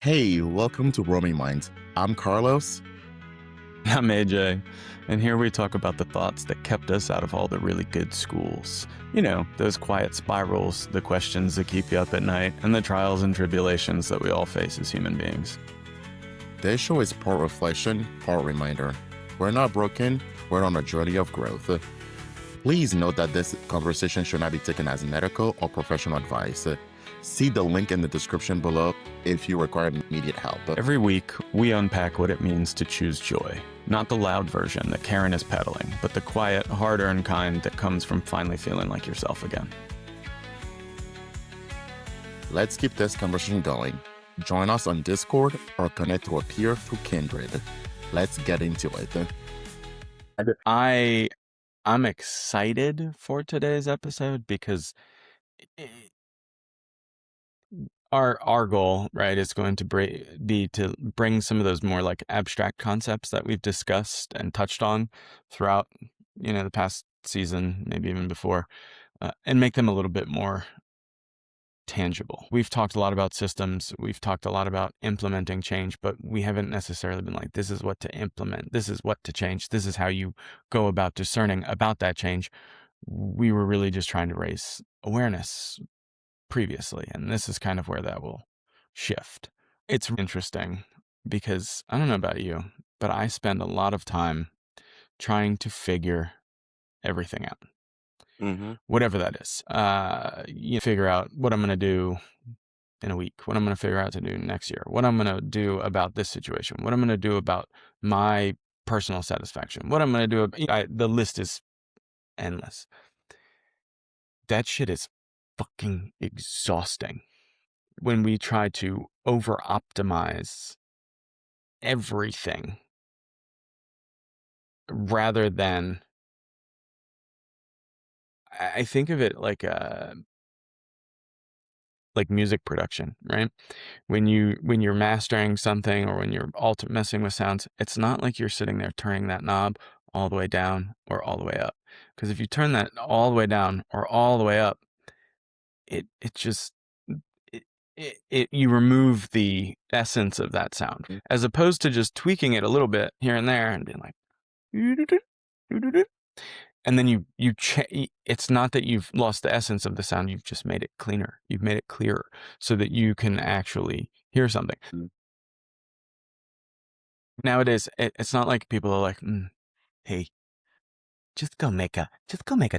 Hey, welcome to Roaming Minds. I'm Carlos. I'm AJ, and here we talk about the thoughts that kept us out of all the really good schools. You know, those quiet spirals, the questions that keep you up at night, and the trials and tribulations that we all face as human beings. This show is part reflection, part reminder. We're not broken, we're on a journey of growth. Please note that this conversation should not be taken as medical or professional advice. See the link in the description below if you require immediate help. Every week, we unpack what it means to choose joy. Not the loud version that Karen is peddling, but the quiet, hard-earned kind that comes from finally feeling like yourself again. Let's keep this conversation going. Join us on Discord or connect to a peer through Kindred. Let's get into it. I'm excited for today's episode because our goal, right, is going to be to bring some of those more like abstract concepts that we've discussed and touched on throughout, the past season, maybe even before, and make them a little bit more tangible. We've talked a lot about systems. We've talked a lot about implementing change, but we haven't necessarily been like, this is what to implement. This is what to change. This is how you go about discerning about that change. We were really just trying to raise awareness previously, and this is kind of where that will shift. It's interesting because I don't know about you, but I spend a lot of time trying to figure everything out, whatever that is. Figure out what I'm going to do in a week, what I'm going to figure out to do next year, what I'm going to do about this situation, what I'm going to do about my personal satisfaction, what I'm going to do. The list is endless. That shit is fucking exhausting when we try to over optimize everything rather than, I think of it like music production, right? When you're mastering something or when you're messing with sounds, it's not like you're sitting there turning that knob all the way down or all the way up. Because if you turn that all the way down or all the way up, it just you remove the essence of that sound, as opposed to just tweaking it a little bit here and there and being like, and then it's not that you've lost the essence of the sound, you've just made it cleaner, you've made it clearer so that you can actually hear something. Nowadays, it's not like people are like, hey, just go make a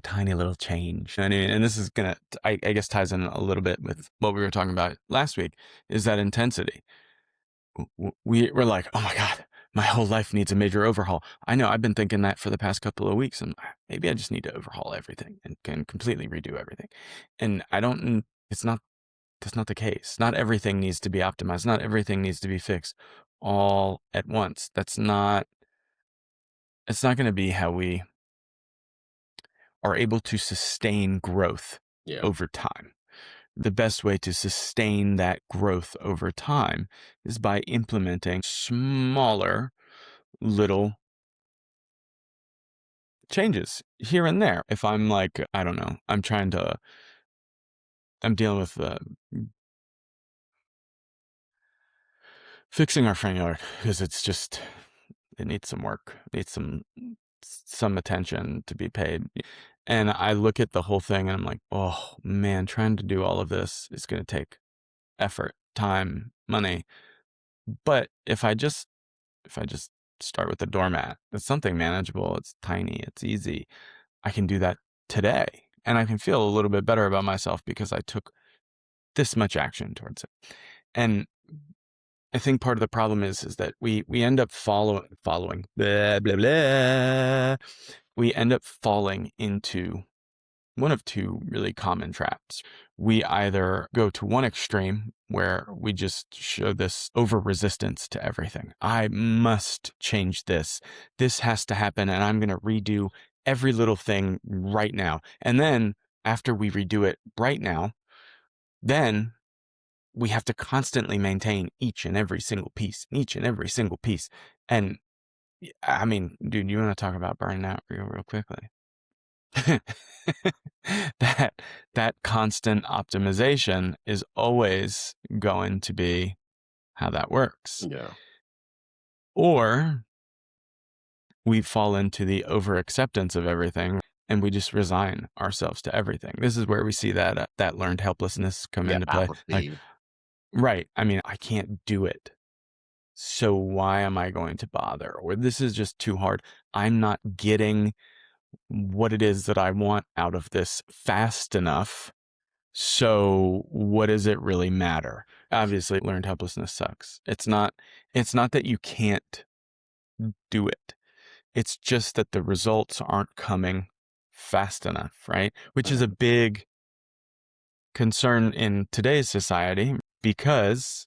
tiny little change. And this is gonna, I guess, ties in a little bit with what we were talking about last week, is that intensity. We're like, oh my God, my whole life needs a major overhaul. I know I've been thinking that for the past couple of weeks, and maybe I just need to overhaul everything and can completely redo everything. And that's not the case. Not everything needs to be optimized. Not everything needs to be fixed all at once. It's not going to be how we are able to sustain growth over time. The best way to sustain that growth over time is by implementing smaller little changes here and there. If I'm like, I don't know, I'm dealing with fixing our front yard because it needs some work, needs some attention to be paid. And I look at the whole thing and I'm like, oh man, trying to do all of this is going to take effort, time, money. But if I just start with the doormat, it's something manageable, it's tiny, it's easy. I can do that today and I can feel a little bit better about myself because I took this much action towards it. And I think part of the problem is that we end up following blah, blah, blah. We end up falling into one of two really common traps. We either go to one extreme where we just show this over resistance to everything. I must change this. This has to happen, and I'm going to redo every little thing right now. And then after we redo it right now, then we have to constantly maintain each and every single piece. And I mean, dude, you want to talk about burning out real quickly? that constant optimization is always going to be how that works. Yeah. Or we fall into the over acceptance of everything and we just resign ourselves to everything. This is where we see that that learned helplessness come Yeah. into play. Like, Apathy. right, I mean, I can't do it, so why am I going to bother? Or this is just too hard. I'm not getting what it is that I want out of this fast enough. So what does it really matter? Obviously, learned helplessness sucks. It's not that you can't do it. It's just that the results aren't coming fast enough, right? Which is a Mhm. big concern in today's society because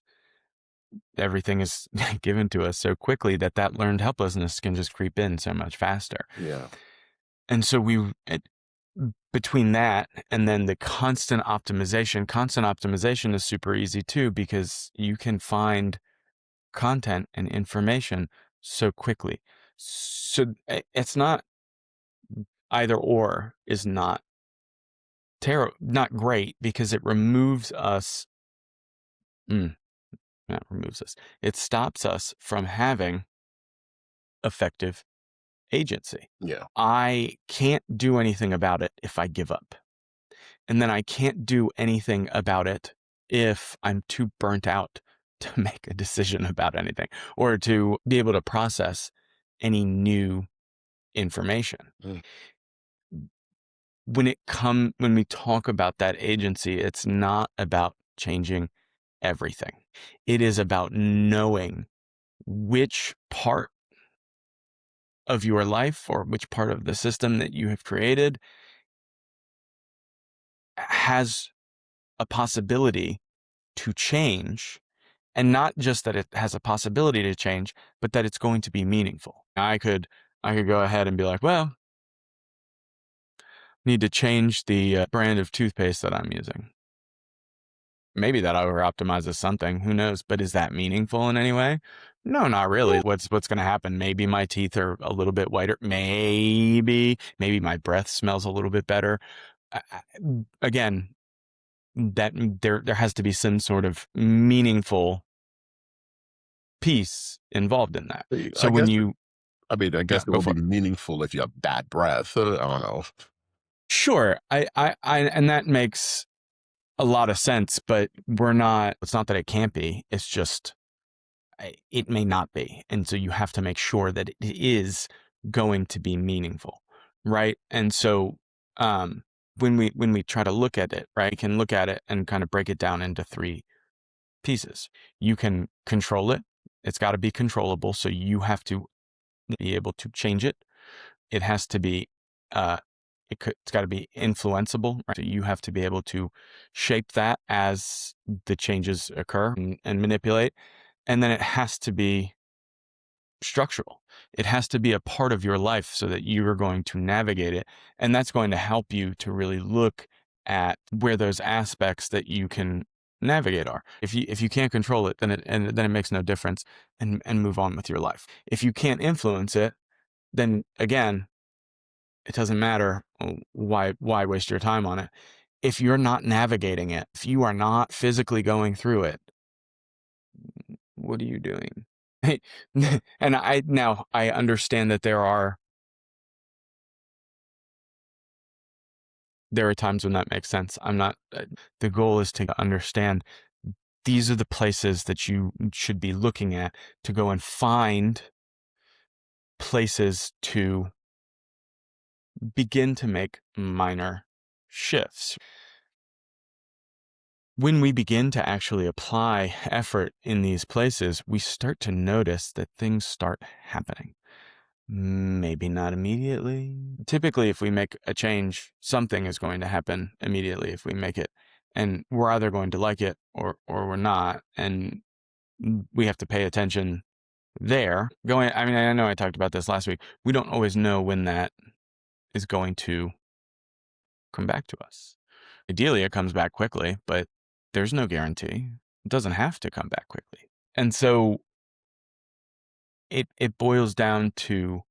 everything is given to us so quickly that that learned helplessness can just creep in so much faster. Yeah. And so between that and then the constant optimization is super easy too, because you can find content and information so quickly. So it's not either or is not not great because it removes us. Mm, not removes us. It stops us from having effective agency. Yeah. I can't do anything about it if I give up. And then I can't do anything about it if I'm too burnt out to make a decision about anything or to be able to process any new information. Mm. When we talk about that agency, it's not about changing everything. It is about knowing which part of your life or which part of the system that you have created has a possibility to change, and not just that it has a possibility to change, but that it's going to be meaningful. I could go ahead and be like, well, need to change the brand of toothpaste that I'm using. Maybe that over optimizes something, who knows? But is that meaningful in any way? No, not really. What's going to happen? Maybe my teeth are a little bit whiter. Maybe my breath smells a little bit better. Again, that there has to be some sort of meaningful piece involved in that. So I when guess. you I yeah, guess it go will be for it. meaningful if you have bad breath. I don't know. Sure, and that makes a lot of sense. But we're not. It's not that it can't be. It's just it may not be, and so you have to make sure that it is going to be meaningful, right? And so when we try to look at it, right, we can look at it and kind of break it down into three pieces. You can control it. It's got to be controllable. So you have to be able to change it. It has to be, uh, it's got to be influenceable. Right? So you have to be able to shape that as the changes occur and manipulate. And then it has to be structural. It has to be a part of your life so that you are going to navigate it. And that's going to help you to really look at where those aspects that you can navigate are. If you can't control it, then it makes no difference, and move on with your life. If you can't influence it, then again, it doesn't matter. Why waste your time on it? If you're not navigating it, if you are not physically going through it, what are you doing? And I understand that there are times when that makes sense. I'm not, the goal is to understand these are the places that you should be looking at to go and find places to begin to make minor shifts. When we begin to actually apply effort in these places, we start to notice that things start happening. Maybe not immediately. Typically, if we make a change, something is going to happen immediately if we make it. And we're either going to like it or we're not. And we have to pay attention there. I mean, I know I talked about this last week. We don't always know when that is going to come back to us. Ideally, it comes back quickly, but there's no guarantee. It doesn't have to come back quickly. And so it boils down to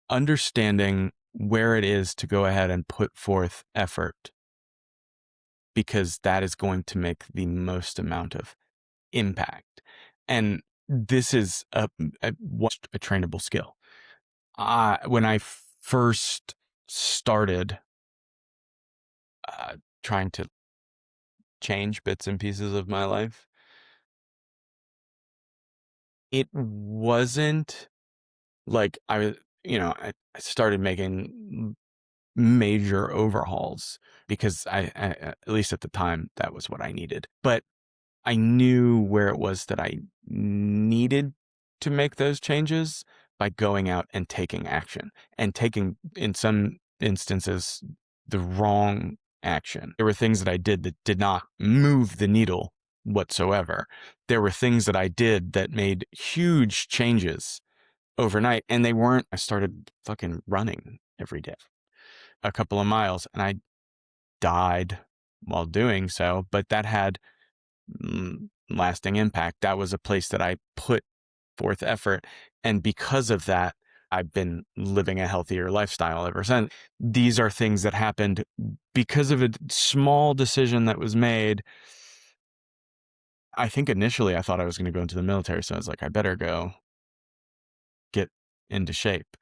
understanding where it is to go ahead and put forth effort because that is going to make the most amount of impact. And this is a trainable skill. When I first started trying to change bits and pieces of my life, it wasn't like I started making major overhauls because I, at least at the time, that was what I needed. But I knew where it was that I needed to make those changes by going out and taking action, and taking, in some instances, the wrong action. There were things that I did that did not move the needle whatsoever. There were things that I did that made huge changes overnight, and they weren't. I started fucking running every day, a couple of miles, and I died while doing so, but that had lasting impact. That was a place that I put forth effort. And because of that, I've been living a healthier lifestyle ever since. These are things that happened because of a small decision that was made. I think initially I thought I was going to go into the military. So I was like, I better go get into shape.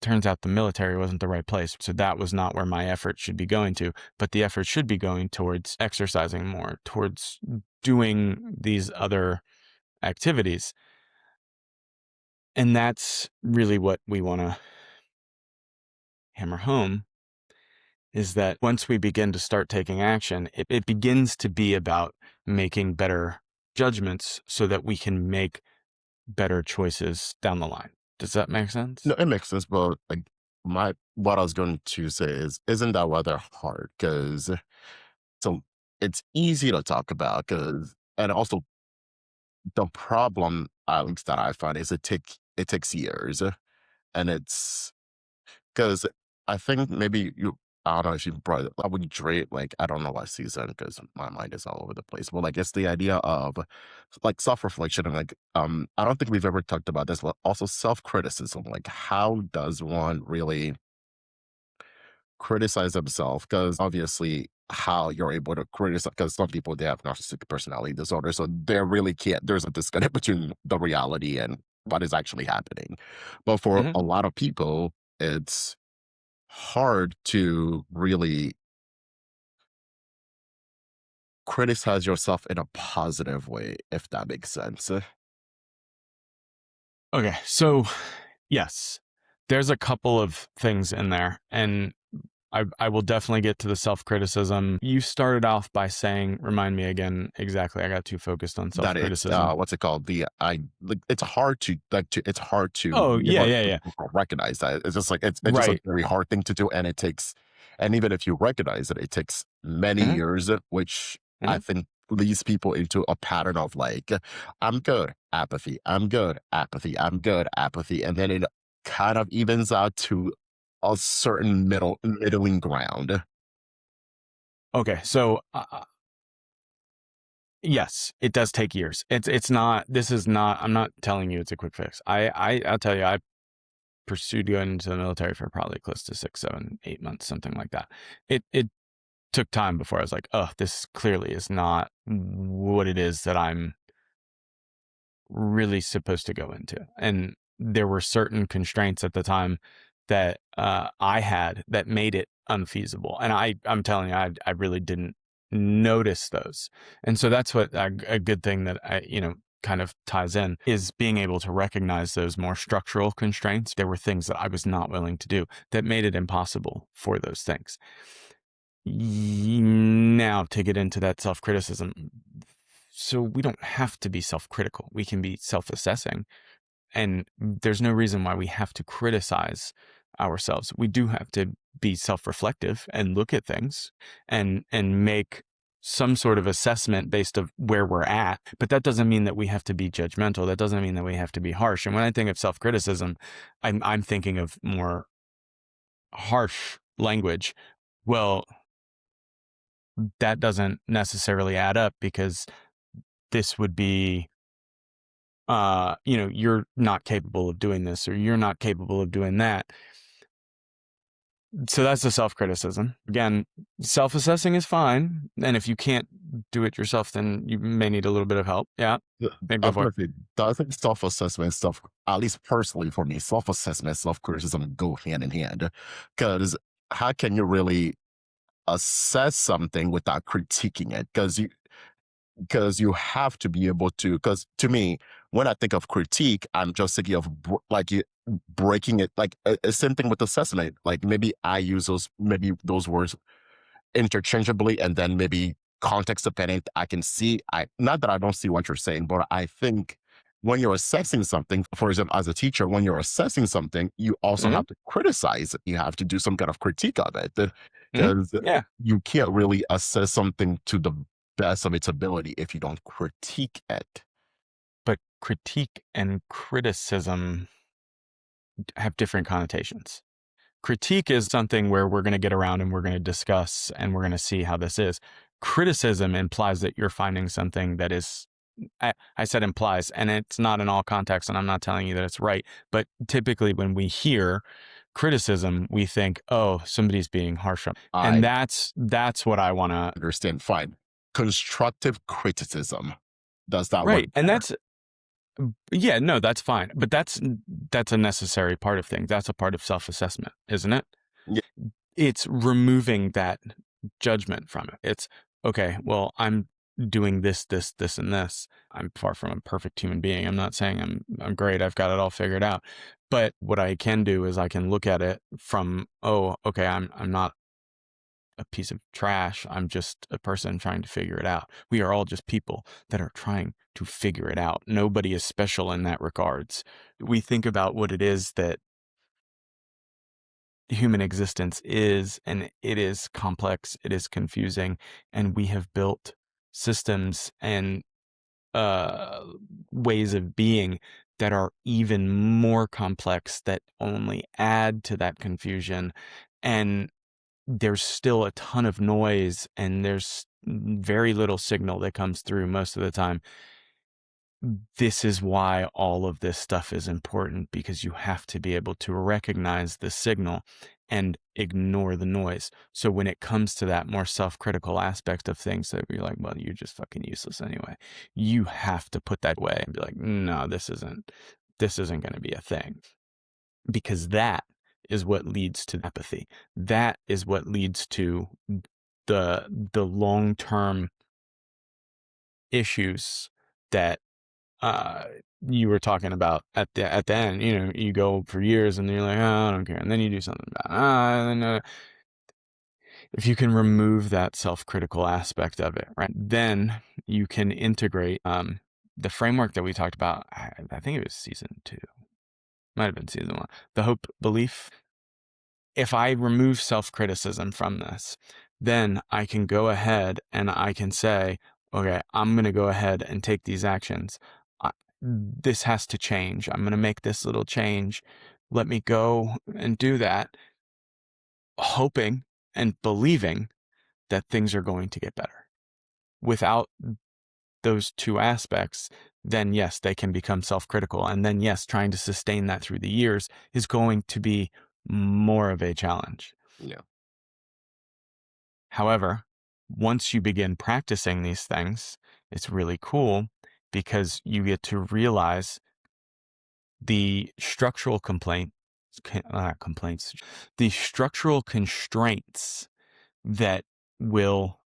Turns out the military wasn't the right place. So that was not where my effort should be going to, but the effort should be going towards exercising more, towards doing these other activities. And that's really what we want to hammer home, is that once we begin to start taking action, it begins to be about making better judgments so that we can make better choices down the line. Does that make sense? No, it makes sense, but like what I was going to say is, isn't that rather hard? Because so it's easy to talk about, because and also the problem, at least that I find, is it takes years, and it's because I think maybe you. I don't know if you brought it. I would rate, like, I don't know what season, because my mind is all over the place. But like, it's the idea of like self reflection, and like I don't think we've ever talked about this, but also self criticism. Like, how does one really criticize themselves? Because obviously, how you're able to criticize, because some people, they have narcissistic personality disorder, so there really can't. There's a disconnect between the reality and what is actually happening. But for Mm-hmm. a lot of people, it's hard to really criticize yourself in a positive way, if that makes sense. Okay. So, yes, there's a couple of things in there, and I will definitely get to the self-criticism. You started off by saying, remind me again exactly. I got too focused on That it's self-criticism. what's it called? The I like it's hard to it's hard to Oh, be yeah, able yeah, to yeah. recognize that. It's just like it's just a Right. very hard thing to do, and it takes, and even if you recognize it, it takes many Hmm. years, which I Hmm. think leads people into a pattern of like, I'm good, apathy, I'm good, apathy, I'm good, apathy, and then it kind of evens out to a certain middling ground. Okay. So, yes, it does take years. It's not, this is not, I'm not telling you it's a quick fix. I'll tell you, I pursued going into the military for probably close to 6, 7, 8 months, something like that. It took time before I was like, oh, this clearly is not what it is that I'm really supposed to go into. And there were certain constraints at the time that I had that made it unfeasible. And I'm telling you, I really didn't notice those. And so that's what a good thing that kind of ties in, is being able to recognize those more structural constraints. There were things that I was not willing to do that made it impossible for those things. Now, to get into that self criticism, so we don't have to be self critical. We can be self assessing. And there's no reason why we have to criticize ourselves. We do have to be self reflective and look at things and make some sort of assessment based of where we're at. But that doesn't mean that we have to be judgmental. That doesn't mean that we have to be harsh. And when I think of self criticism, I'm thinking of more harsh language. Well, that doesn't necessarily add up, because this would be, you're not capable of doing this, or you're not capable of doing that. So that's the self-criticism. Again, self-assessing is fine. And if you can't do it yourself, then you may need a little bit of help. Yeah. Yeah, I go for it. was gonna say, doesn't self-assessment stuff, at least personally for me, self-assessment, self-criticism go hand in hand. Because how can you really assess something without critiquing it? Because you have to be able to, because to me, when I think of critique, I'm just thinking of breaking it, like same thing with assessment. Like maybe I use those words interchangeably, and then maybe context dependent, I can see, I not that I don't see what you're saying, but I think when you're assessing something, for example, as a teacher, when you're assessing something, you also Hmm. have to criticize it. You have to do some kind of critique of it, Hmm. because Yeah. you can't really assess something to the best of its ability if you don't critique it. But critique and criticism have different connotations. Critique is something where we're going to get around and we're going to discuss and we're going to see how this is. Criticism implies that you're finding something that is, I said implies, and it's not in all contexts, and I'm not telling you that it's right. But typically, when we hear criticism, we think, oh, somebody's being harsh on, and I that's what I want to. understand. Fine. Constructive criticism. Does that work Right, and better? that's yeah, no, that's fine, but that's a necessary part of things. That's a part of self-assessment, isn't it? Yeah. It's removing that judgment from it. It's okay, well, I'm doing this, this, this, and this. I'm far from a perfect human being. I'm not saying I'm great. I've got it all figured out. But what I can do is I can look at it from, oh, okay, I'm not a piece of trash. I'm just a person trying to figure it out. We are all just people that are trying to figure it out. Nobody is special in that regards. We think about what it is that human existence is, and it is complex, it is confusing, and we have built systems and uh, ways of being that are even more complex that only add to that confusion. And there's still a ton of noise, and there's very little signal that comes through most of the time. This is why all of this stuff is important, because you have to be able to recognize the signal and ignore the noise. So when it comes to that more self-critical aspect of things that you're like, well, you're just fucking useless anyway, you have to put that away and be like, no, this isn't going to be a thing, because that is what leads to apathy. That is what leads to the long-term issues that uh, you were talking about at the end. You go for years and you're like, oh, I don't care, and then you do something about it. And then, if you can remove that self-critical aspect of it, right, then you can integrate the framework that we talked about. I think it was season 2, might have been season 1. The hope belief. If I remove self-criticism from this, then I can go ahead and I can say, okay, I'm going to go ahead and take these actions. This has to change. I'm going to make this little change. Let me go and do that, hoping and believing that things are going to get better. Without those two aspects, then yes, they can become self-critical. And then yes, trying to sustain that through the years is going to be more of a challenge. Yeah. However, once you begin practicing these things, it's really cool, because you get to realize the structural complaints, the structural constraints that will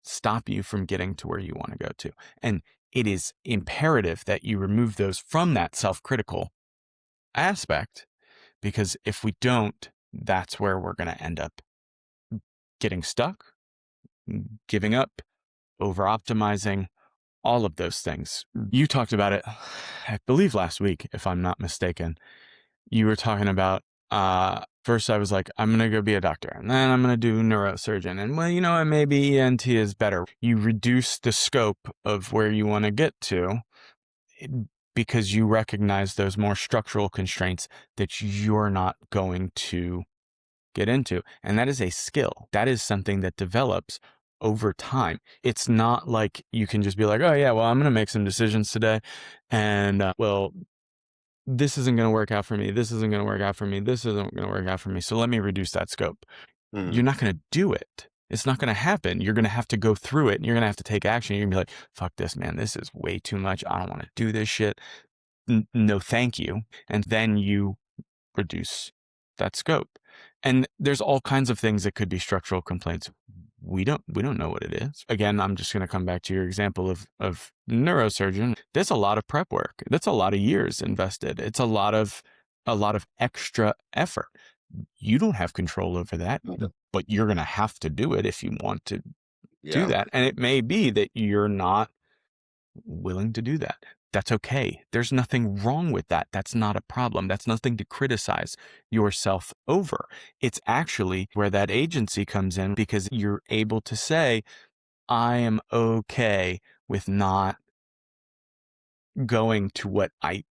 stop you from getting to where you want to go to. And it is imperative that you remove those from that self-critical aspect, because if we don't, that's where we're going to end up getting stuck, giving up, over optimizing, all of those things. You talked about it, I believe last week, if I'm not mistaken. You were talking about, first I was like, I'm going to go be a doctor, and then I'm going to do neurosurgeon. And well, maybe ENT is better. You reduce the scope of where you want to get to, eh, because you recognize those more structural constraints that you're not going to get into. And that is a skill. That is something that develops over time. It's not like you can just be like, oh yeah, well, I'm going to make some decisions today. And well, this isn't going to work out for me. This isn't going to work out for me. This isn't going to work out for me. So let me reduce that scope. Mm. You're not going to do it. It's not going to happen. You're going to have to go through it and you're going to have to take action. You're going to be like, fuck this, man. This is way too much. I don't want to do this shit. No, thank you. And then you reduce that scope. And there's all kinds of things that could be structural complaints. We don't know what it is. Again, I'm just going to come back to your example of neurosurgeon. There's a lot of prep work. That's a lot of years invested. It's a lot of extra effort. You don't have control over that, but you're going to have to do it if you want to do that. And it may be that you're not willing to do that. That's okay. There's nothing wrong with that. That's not a problem. That's nothing to criticize yourself over. It's actually where that agency comes in, because you're able to say, I am okay with not going to what I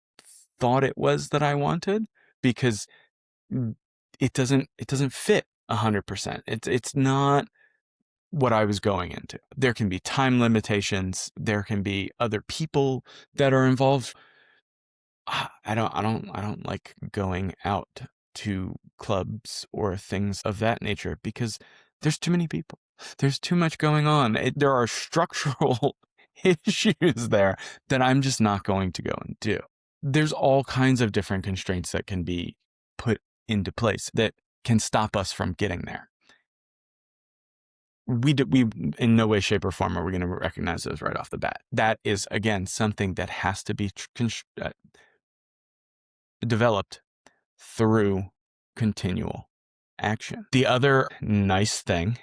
thought it was that I wanted, because it doesn't fit 100%. It's not what I was going into. There can be time limitations. There can be other people that are involved. I don't like going out to clubs or things of that nature because there's too many people. There's too much going on. There are structural issues there that I'm just not going to go and do. There's all kinds of different constraints that can be put into place that can stop us from getting there. We in no way, shape, or form are we going to recognize those right off the bat. That is, again, something that has to be developed through continual action. The other nice thing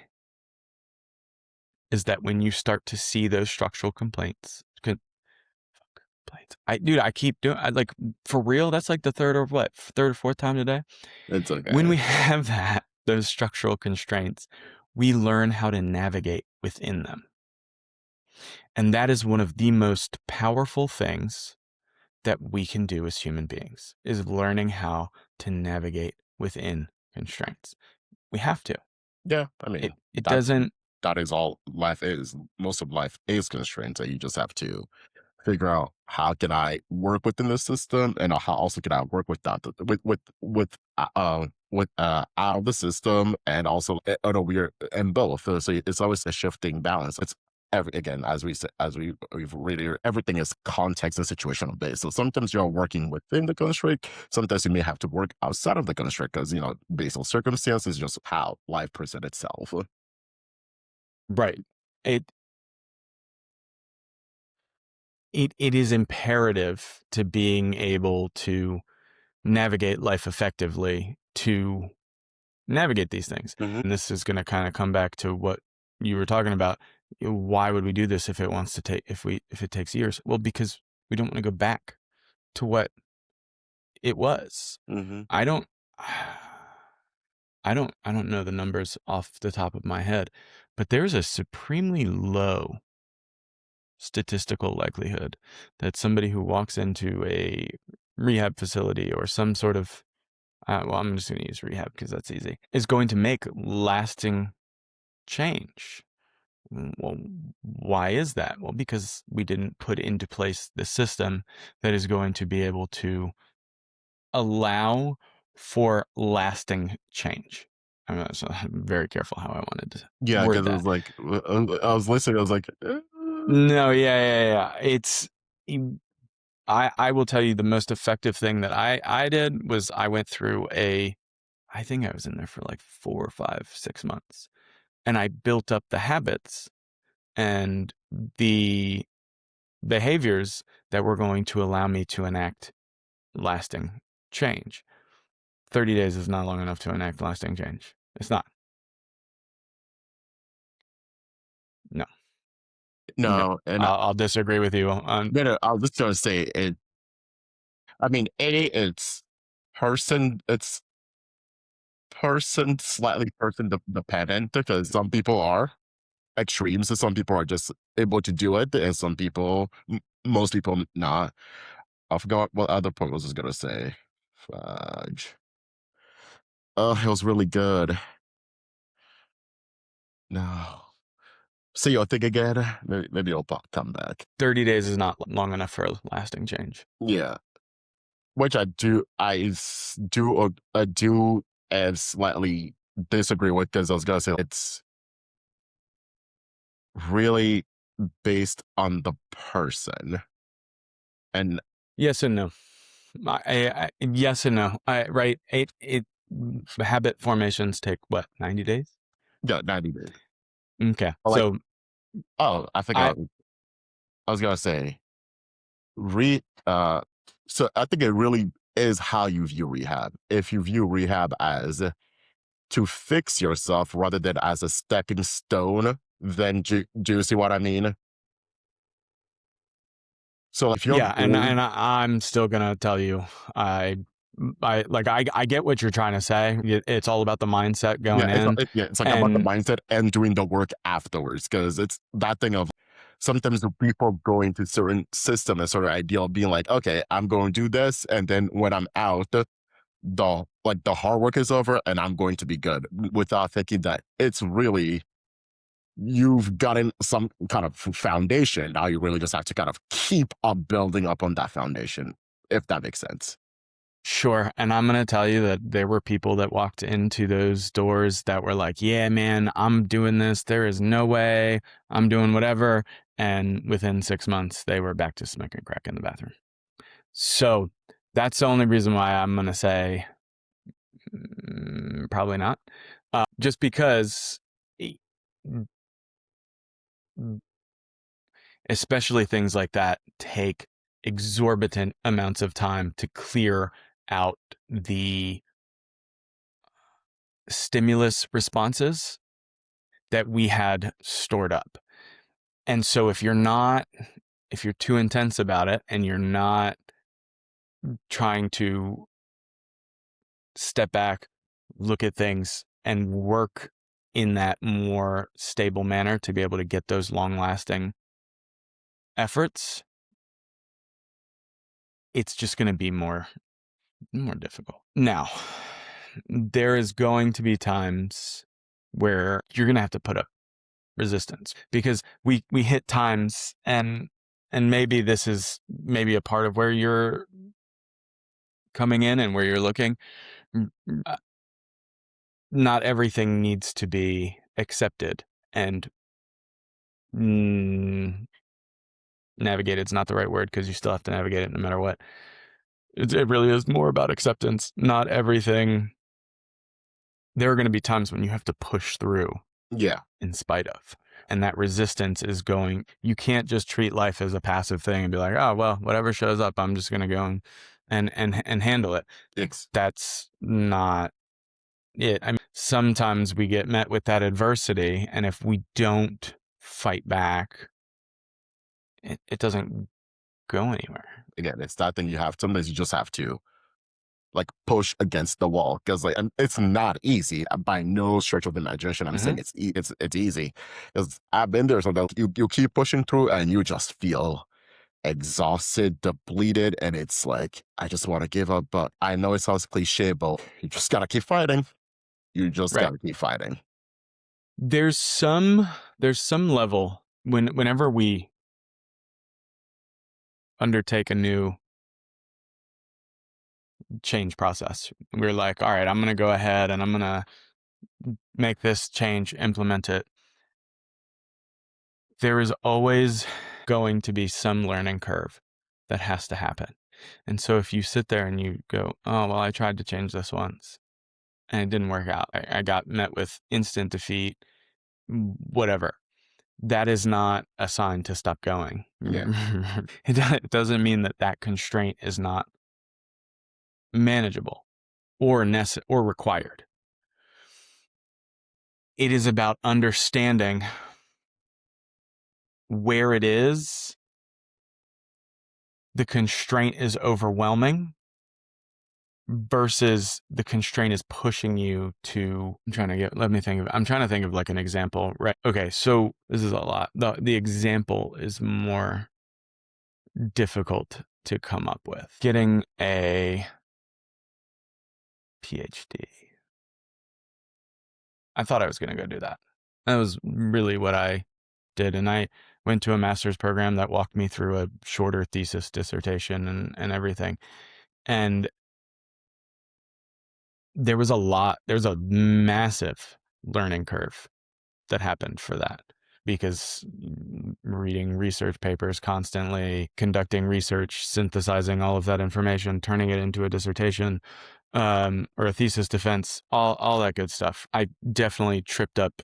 is that when you start to see those structural complaints, I keep doing, like, for real, that's like the third or fourth time today. It's okay. When we have those structural constraints, we learn how to navigate within them. And that is one of the most powerful things that we can do as human beings, is learning how to navigate within constraints. We have to. Yeah, I mean, it doesn't. That is all life is. Most of life is constraints, and you just have to figure out how can I work within the system, and how also can I work without out of the system, and also we're in both. So it's always a shifting balance. It's again, as we've really, everything is context and situational based. So sometimes you're working within the constraint. Sometimes you may have to work outside of the constraint because, based on circumstances, just how life presents itself. Right. It is imperative to being able to navigate life effectively, to navigate these things. Mm-hmm. And this is going to kind of come back to what you were talking about. Why would we do this if it takes years? Well, because we don't want to go back to what it was. Mm-hmm. I don't know the numbers off the top of my head, but there's a supremely low statistical likelihood that somebody who walks into a rehab facility or some sort of, I'm just going to use rehab because that's easy, is going to make lasting change. Well, why is that? Well, because we didn't put into place the system that is going to be able to allow for lasting change. I'm very careful how I wanted to word because it that. was like, I was listening, I was like, No, yeah. It's, I will tell you the most effective thing that I did was I went through I think I was in there for like 4 or 5, 6 months, and I built up the habits and the behaviors that were going to allow me to enact lasting change. 30 days is not long enough to enact lasting change. It's not. No, and I'll disagree with you on. no, I was just gonna say it. I mean, it's slightly person dependent, because some people are extremes, so some people are just able to do it, and some people, most people, not. I forgot what other point was I gonna say. Fudge. Oh, it was really good. No. Say your thing again. Maybe it'll come back. 30 days is not long enough for lasting change. Yeah. which I do and slightly disagree with, because I was gonna say it's really based on the person. And Yes and no. Yes and no. Right. Habit formations take what, 90 days? yeah, 90 days. Okay. Like, So oh, I think I, I was gonna say re so I think it really is how you view rehab. If you view rehab as to fix yourself rather than as a stepping stone, then do you see what I mean? So if you're yeah. going, I'm still going to tell you, I, I get what you're trying to say. It's all about the mindset yeah, going in. it's like about the And mindset and doing the work afterwards, because it's that thing of sometimes the people going to certain system and sort of ideal being like, okay, I'm going to do this, and then when I'm out, the hard work is over and I'm going to be good, without thinking that it's really you've gotten some kind of foundation. Now you really just have to kind of keep on building up on that foundation, if that makes sense. sure. And I'm going to tell you that there were people that walked into those doors that were like, yeah, man, I'm doing this. There is no way I'm doing whatever. And within 6 months, they were back to smoking crack in the bathroom. So that's the only reason why I'm going to say probably not. Just because, e- especially things like that take exorbitant amounts of time to clear out the stimulus responses that we had stored up. And so if you're too intense about it and you're not trying to step back, look at things, and work in that more stable manner to be able to get those long lasting efforts, it's just going to be more difficult. Now, there is going to be times where you're going to have to put up resistance, because we hit times, and maybe this is maybe a part of where you're coming in and where you're looking. Uh, Not everything needs to be accepted and navigated. It's not the right word, because you still have to navigate it no matter what. It really is more about acceptance. Not everything. There are going to be times when you have to push through Yeah, in spite of. And that resistance is going, you can't just treat life as a passive thing and be like, oh, well, whatever shows up, I'm just going to go and handle it. it's That's not it. I mean, sometimes we get met with that adversity, and if we don't fight back, it doesn't go anywhere. again, it's that thing you have. Sometimes you just have to like push against the wall, because like, and it's not easy by no stretch of the imagination. I'm Mm-hmm. saying it's easy, because I've been there. Sometimes you keep pushing through and you just feel exhausted, depleted, and it's like I just want to give up. But I know it sounds cliche, but you just gotta keep fighting. You just Right. gotta keep fighting. There's some level whenever we undertake a new change process, we're like, all right, I'm going to go ahead and I'm going to make this change, implement it. There is always going to be some learning curve that has to happen. And so if you sit there and you go, oh, well, I tried to change this once and it didn't work out, I got met with instant defeat, whatever. That is not a sign to stop going. Yeah, It doesn't mean that that constraint is not manageable or or required. It is about understanding where it is the constraint is overwhelming versus the constraint is pushing you to. I'm trying to think of like an example, right? Okay, so this is a lot. The example is more difficult to come up with. Getting a PhD. I thought I was going to go do that. That was really what I did. And I went to a master's program that walked me through a shorter thesis dissertation and everything. And there's a massive learning curve that happened for that, because reading research papers constantly, conducting research, synthesizing all of that information, turning it into a dissertation, or a thesis defense, all that good stuff. I definitely tripped up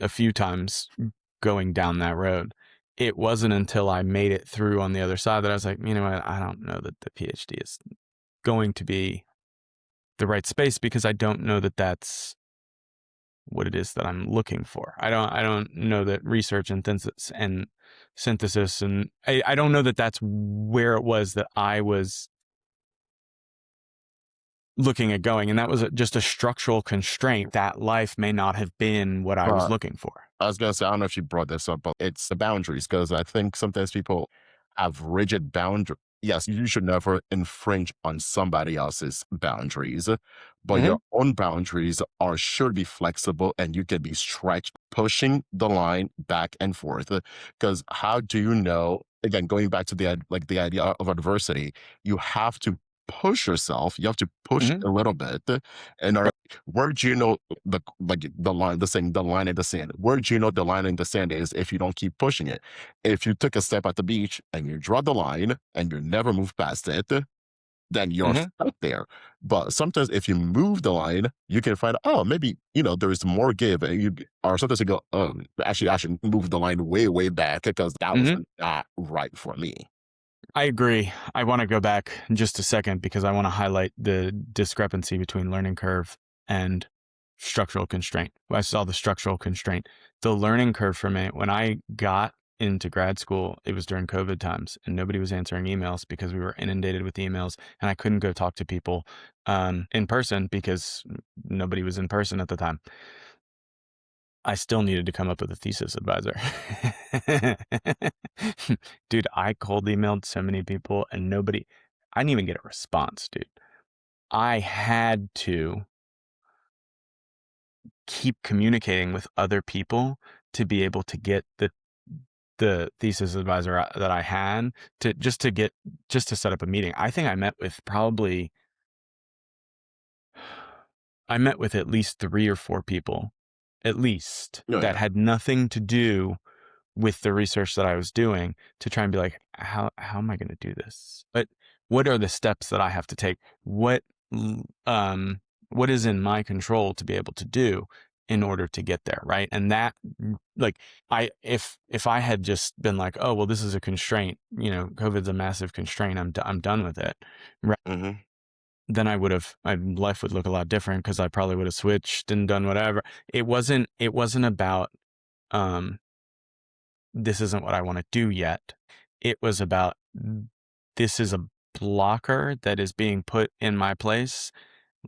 a few times going down that road. It wasn't until I made it through on the other side that I was like, you know what, I don't know that the PhD is going to be the right space, because I don't know that that's what it is that I'm looking for. I don't know that research and synthesis and I don't know that that's where it was that I was looking at going. And that was just a structural constraint. That life may not have been what I was But looking for. I was gonna say, I don't know if you brought this up, but it's the boundaries, because I think sometimes people have rigid boundaries. Yes, you should never infringe on somebody else's boundaries, but Mm-hmm. your own boundaries are should be flexible and you can be stretched, pushing the line back and forth. Because how do you know? Again, going back to like the idea of adversity, you have to push yourself. You have to push Mm-hmm. a little bit, and where do you know the line, the saying, the line in the sand? Where do you know the line in the sand is if you don't keep pushing it? If you took a step at the beach and you draw the line and you never move past it, then you're Mm-hmm. stuck there. But sometimes if you move the line, you can find, oh, maybe, there is more give. And or sometimes you go, oh, actually, I should move the line way, way back because that was Mm-hmm. not right for me. I agree. I want to go back in just a second because I want to highlight the discrepancy between learning curve and structural constraint. I saw the structural constraint. The learning curve for me, when I got into grad school, it was during COVID times and nobody was answering emails because we were inundated with emails, and I couldn't go talk to people in person because nobody was in person at the time. I still needed to come up with a thesis advisor. Dude, I cold emailed so many people and I didn't even get a response, dude. I had to keep communicating with other people to be able to get the thesis advisor that I had just to set up a meeting. I think I met with at least 3 or 4 people, at least, Oh, that yeah. had nothing to do with the research that I was doing, to try and be like, how am I going to do this? But what are the steps that I have to take? What is in my control to be able to do in order to get there, right? And that, like, if I had just been like, oh well, this is a constraint, COVID's a massive constraint, I'm done with it, right? Hmm. Then my life would look a lot different, because I probably would have switched and done whatever. It wasn't about um this isn't what I want to do yet. It was about, this is a blocker that is being put in my place.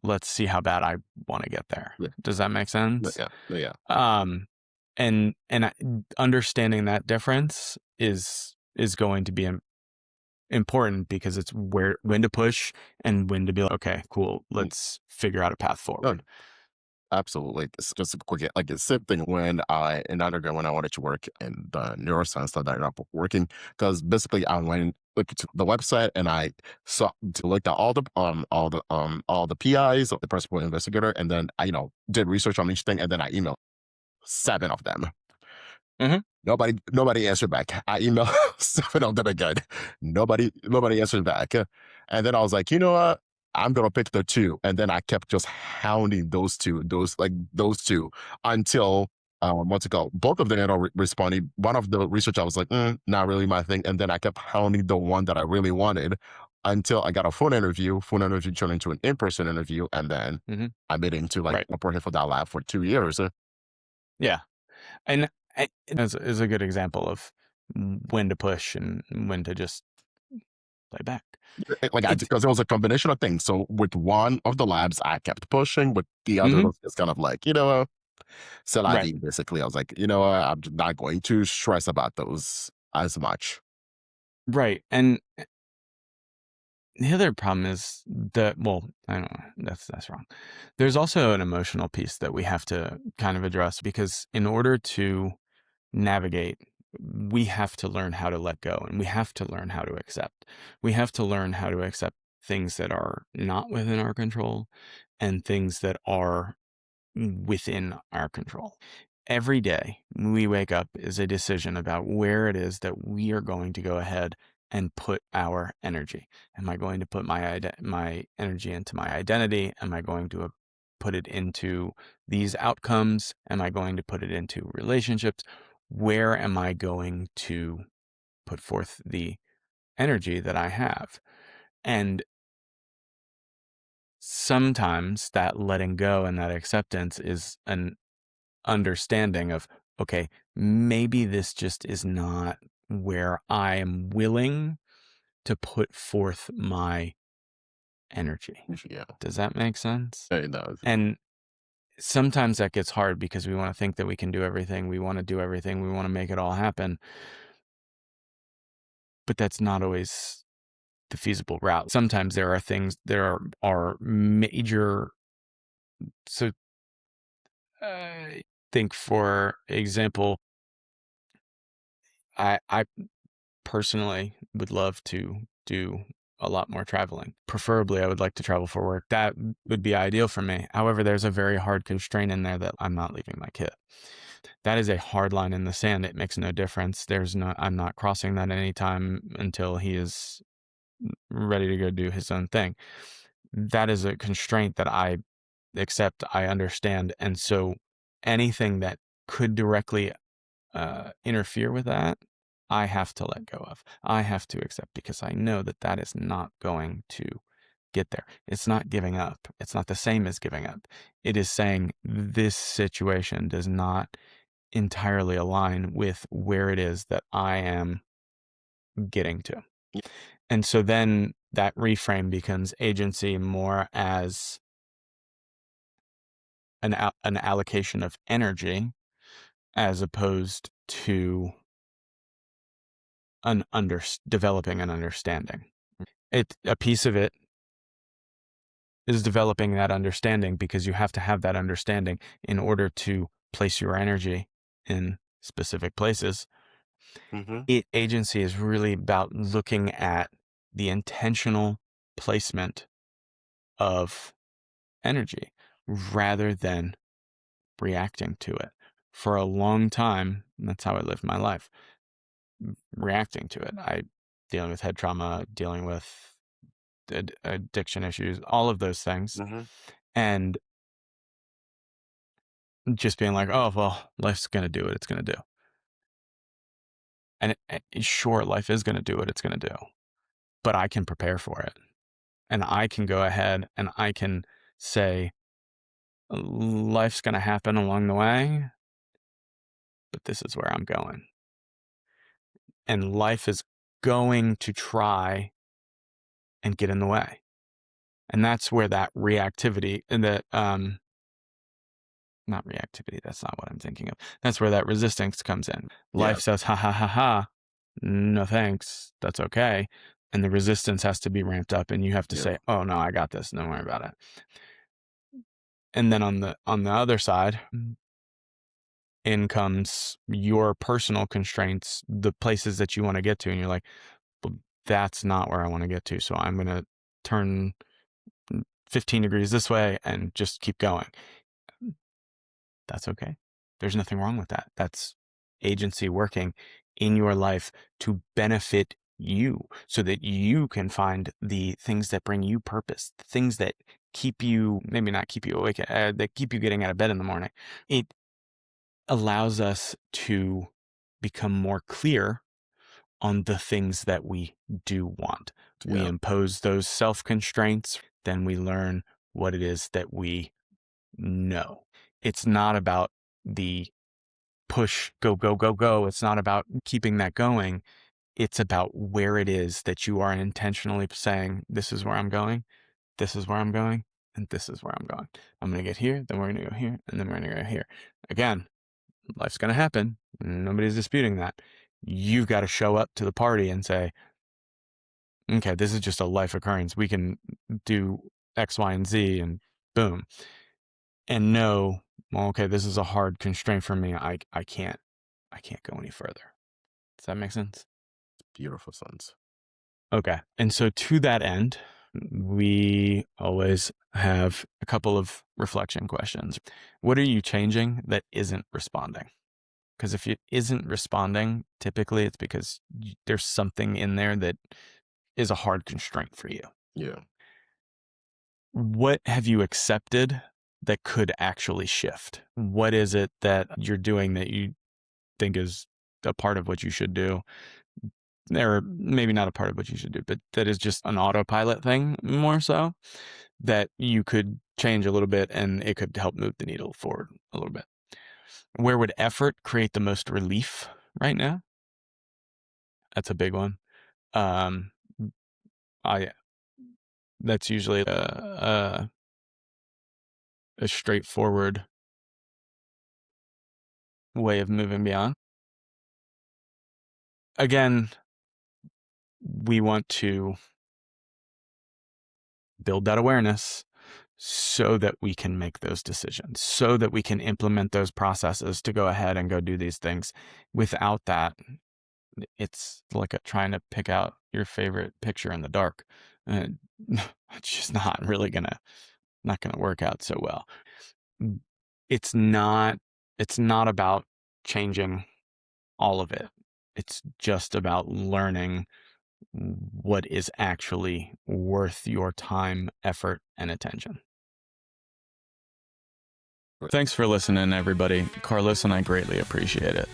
Let's see how bad I want to get there. Yeah. Does that make sense? Yeah. Yeah. Um, understanding that difference is going to be important, because it's when to push and when to be like, okay, cool, Mm. let's figure out a path No, forward. absolutely. It's just a quick, like the same thing when in undergrad, when I wanted to work in the neuroscience that I ended up working, because basically I went looked to the website and I looked at all the PIs, the principal investigator, and then I did research on each thing, and then I emailed 7 of them. Hmm. Nobody answered back. I emailed 7 of them again. Nobody answered back. And then I was like, you know what? I'm gonna pick the 2. And then I kept just hounding those two until what's it called? Both of them ended up responding. One of the research I was like, not really my thing. And then I kept hounding the one that I really wanted until I got a phone interview. Phone interview turned into an in-person interview, and then Hmm. I made it into like Right. a project for that lab for 2 years. Yeah. And is a good example of when to push and when to just play back. Like I It, because it was a combination of things. So with one of the labs, I kept pushing. With the other, mhm, was just kind of like, c'est la right, vie, basically. I was like, I'm not going to stress about those as much. right. And the other problem is that, well, I don't know, that's wrong. There's also an emotional piece that we have to kind of address, because in order to navigate, we have to learn how to let go, and we have to learn how to accept. We have to learn how to accept things that are not within our control, and things that are within our control. Every day we wake up is a decision about where it is that we are going to go ahead and put our energy. Am I going to put my energy into my identity? Am I going to put it into these outcomes? Am I going to put it into relationships? Where am I going to put forth the energy that I have? And sometimes that letting go and that acceptance is an understanding of, okay, maybe this just is not where I am willing to put forth my energy. Yeah, Does that make sense? it does. And sometimes that gets hard because we want to think that we can do everything. We want to do everything. We want to make it all happen. But that's not always the feasible route. Sometimes there are major. So I think, for example, I personally would love to do a lot more traveling. Preferably, I would like to travel for work. That would be ideal for me. However, there's a very hard constraint in there that I'm not leaving my kid. That is a hard line in the sand. It makes no difference. I'm not crossing that anytime until he is ready to go do his own thing. That is a constraint that I accept, I understand. And so anything that could directly interfere with that, I have to let go of. I have to accept, because I know that that is not going to get there. It's not giving up. It's not the same as giving up. It is saying this situation does not entirely align with where it is that I am getting to. Yeah. And so then that reframe becomes agency more as an allocation of energy, as opposed to developing an understanding. A piece of it is developing that understanding, because you have to have that understanding in order to place your energy in specific places. Mm-hmm. Agency is really about looking at the intentional placement of energy rather than reacting to it. For a long time, that's how I lived my life, reacting to it. Dealing with head trauma, dealing with addiction issues, all of those things. Mm-hmm. And just being like, oh, well, life's going to do what it's going to do. And sure, life is going to do what it's going to do, but I can prepare for it. And I can go ahead and I can say, life's going to happen along the way, but this is where I'm going. And life is going to try and get in the way. And that's where that reactivity and that, not reactivity, that's not what I'm thinking of. That's where that resistance comes in. Yeah. Life says, ha ha ha ha, no thanks, that's okay. And the resistance has to be ramped up, and you have to Yeah. say, oh no, I got this, don't worry about it. And then on the other side, in comes your personal constraints, the places that you want to get to, and you're like, well, that's not where I want to get to, so I'm going to turn 15 degrees this way and just keep going. That's okay. There's nothing wrong with that. That's agency working in your life to benefit you, so that you can find the things that bring you purpose, the things that keep you, maybe not keep you awake, that keep you getting out of bed in the morning. It allows us to become more clear on the things that we do want. We Yeah. impose those self-constraints, then we learn what it is that we know. It's not about the push, go, go, go, go. It's not about keeping that going. It's about where it is that you are intentionally saying, this is where I'm going, this is where I'm going, and this is where I'm going. I'm going to get here, then we're going to go here, and then we're going to go here. Again, life's going to happen. Nobody's disputing that. You've got to show up to the party and say, okay, this is just a life occurrence. We can do X, Y, and Z, and boom. And know, well, okay, this is a hard constraint for me. I can't go any further. Does that make sense? Beautiful sons. Okay. And so to that end, We always have a couple of reflection questions. What are you changing that isn't responding? Because if it isn't responding, typically it's because there's something in there that is a hard constraint for you. Yeah. What have you accepted that could actually shift? What is it that you're doing that you think is a part of what you should do? Or maybe not a part of what you should do, but that is just an autopilot thing more so, that you could change a little bit and it could help move the needle forward a little bit. Where would effort create the most relief right now? That's a big one. Um, I That's usually a straightforward way of moving beyond. Again, we want to build that awareness so that we can make those decisions, so that we can implement those processes to go ahead and go do these things. Without that, it's like trying to pick out your favorite picture in the dark. And it's just not gonna work out so well. It's not it's not about changing all of it. It's just about learning what is actually worth your time, effort, and attention. Thanks for listening, everybody. Carlos and I greatly appreciate it.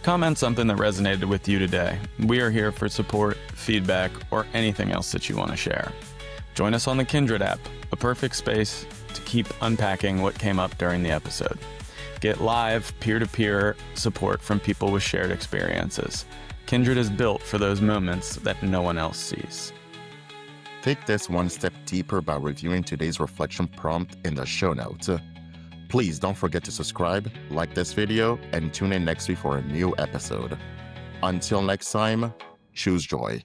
Comment something that resonated with you today. We are here for support, feedback, or anything else that you want to share. Join us on the Kindred app, a perfect space to keep unpacking what came up during the episode. Get live, peer-to-peer support from people with shared experiences. Kindred is built for those moments that no one else sees. Take this one step deeper by reviewing today's reflection prompt in the show notes. Please don't forget to subscribe, like this video, and tune in next week for a new episode. Until next time, choose joy.